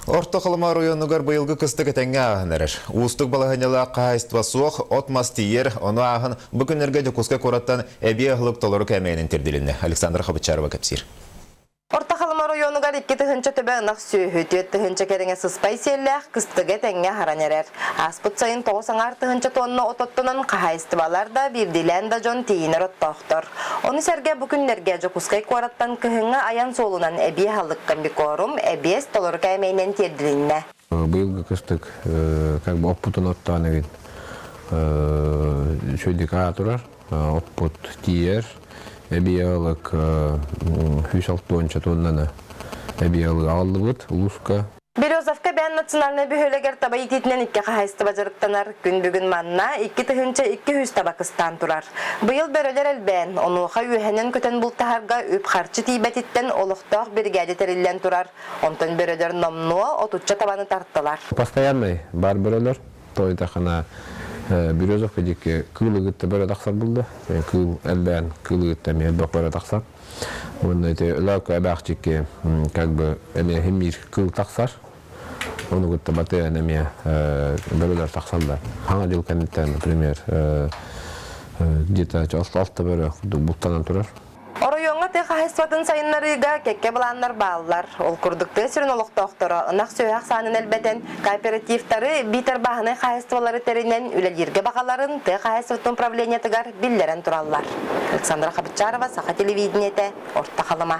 Орто Халыма районугар быйылгы кыстык этеңге ағынырыр. Устук балағанела қайыства суық, отмас тиер, оны ағын бүкінерге жүкусқа кораттан әбе ғылық толыры кәмейінің терділінне. Александр Хабычарова кәпсир. Орта Халыма районугар 2 тыгынча төбе ынақ сүйі, 4 тыгынча кереңе сыспай селләқ кыстыгы тәңге харанерер. Аспыт сайын 9 тыгынча тонны ототтынан қайыстывалар да бірдилен да жон тейінер оттауқтыр. Оны сәрге бүкінлерге жүкускай кораттан кыхыңа аян солунан әбе халыққан бекорум, әбес толыры кәмейнен терділінне. Быйылгы кыстык как бы оппутун оттаны вид шөлдик атурар оппут тиер эбиялык 5-6 тоннаны эбиялык алыбыт улуска. Березовка бән национальный бөхөлегер таба итетінен 2 қайысты бажырыктанар күн бүгін манна 2 тыгынча 200 табакыстан турар. Быйыл бөрөлер әлбән, онуға үйәнен көтен бұлтағарға өп қарчы тейбәтеттен олықтақ бригады терілден турар. Онтан бөрөлер номнуа отуча табаны тарттылар. Постоянный бар бөрөлер, тойда қана Березовка деке кылыгытты бөрі тақсар болды. Кыл әлбән кылыгытты мен бақ бөрі тақсар. Оны лаука әбәқ жеке как бы әме хемир кыл тақсар. Оны күтті баты әнеме бөрілер тақсалда. Хаңа жыл кәнеттен, например, где-то 6 бөрі бұлттанан тұрар. Оройонға тек қайыстыватын сайынларыға кекке баланлар бағылар. Ол күрдікті сүрін олықтауқтыры, ынақ сөйәқ санын әлбәтен кооперативтары битер бағыны қайыстывалары терінен үлелерге бағаларын тек қайыстыватын правлениятығар биллерен тұралар. Александра Хабычарова, Саха телевидениеті, Орта Халыма.